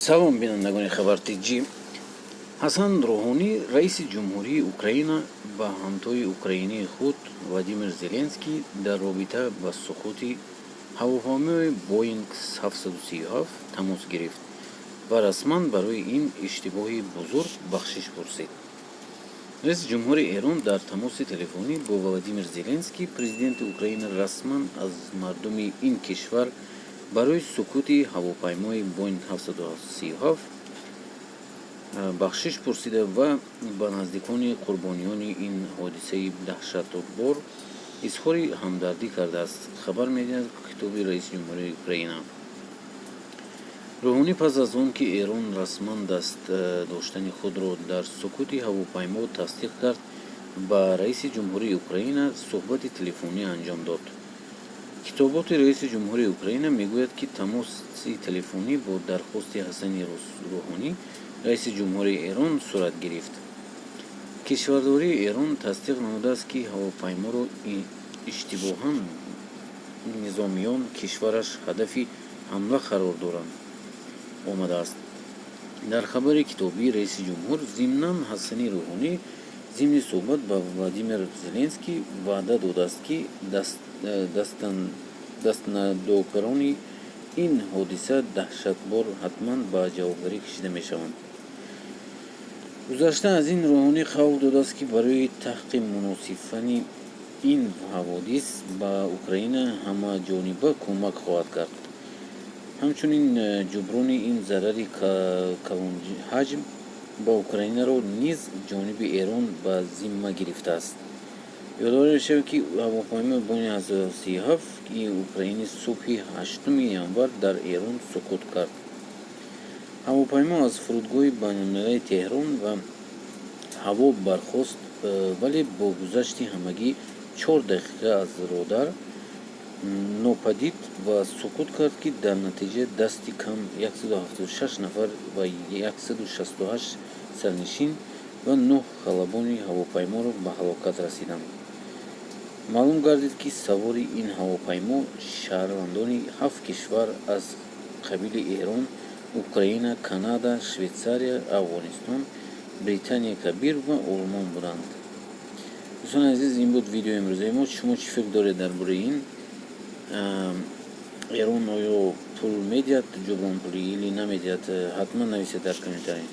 салом бинандагони хабартиҷӣ. Ҳасан Рӯҳонӣ, раиси ҷумҳурии Украина, ба ҳамтои украинии худ Владимир Зеленский дар робита ба суқути ҳавопаймои Боинг 737 тамос гирифт ва расман барои ин иштибоҳи бузург бахшиш пурсид. раиси ҷумҳури Эрон дар тамоси телефонӣ бо Владимир Зеленский президенти Украина расман аз мардуми ин кишвар барои сукути ҳавопаймои Боинг 737 бахшиш пурсида ва ба наздикони қурбониёни ин ҳодисаи даҳшатбор изҳори ҳамдардӣ кардааст, хабар медиҳад китоби раиси ҷумҳурии Украина. Рӯҳонӣ пас аз он ки Эрон расман даст доштани худро дар сукути ҳавопаймо тасдиқ кард, ба раиси ҷумҳурии Украина суҳбати телефонӣ анҷом дод. китоботи раиси ҷумҳурии Украина мегӯяд, ки тамоси телефонӣ бо дархости Ҳасани Рӯҳонӣ, раиси ҷумҳурии Эрон, сурат гирифт. кишвардории Эрон тасдиқ намудааст, ки ҳавопайморо иштибоҳан низомиён кишвараш ҳадафи ҳамла қарор омадааст. дар хабари китобии раиси ҷумҳур зимнан Ҳасани Рӯҳонӣ зимни суҳбат ба Владимир Зеленский ваъда додааст, ки дастнадогарони ин ҳодиса даҳшатбор ҳатман ба ҷавобгарӣ кашида мешаванд. гузашта аз ин Рӯҳонӣ қавл додааст, ки барои таҳқиқ муносифани ин ҳаводис ба Украина ҳамаҷониба кӯмак хоҳад кард. ҳамчунин ҷуброни ин зарари калонҳаҷм ба Украинаро низ ҷониби Эрон ба зимма гирифтааст. ёдовар мешавад, ки ҳавопаймои Боинг 737 ки украинӣ субҳи 8 январ дар Эрон суқут кард. ҳавопаймо аз фурудгоҳи байнулмилалии Теҳрон ва ҳаво бархост, вале бо гузашти ҳамагӣ 4 дақиқа аз радар нопадид ва суқут кард, ки дар натиҷа дасти кам 176 нафар ва 168 сарнишин ва 9 халабони ҳавопайморо ба ҳалокат расиданд. маълум гардид, ки савори ин ҳавопаймо шаҳрвандони 7 кишвар аз қабили Эрон, Украина, Канада, Швейтсария, Афғонистон, Британияи Кабир ва Олмон буданд. дӯстони азиз, ин буд видеои имрӯзаи мо. шумо чӣ фикр доред дар бораи ин? Эрон оё пул медиҳад ҷуброн пулӣ или намедиҳад? ҳатман нависед дар комментарий.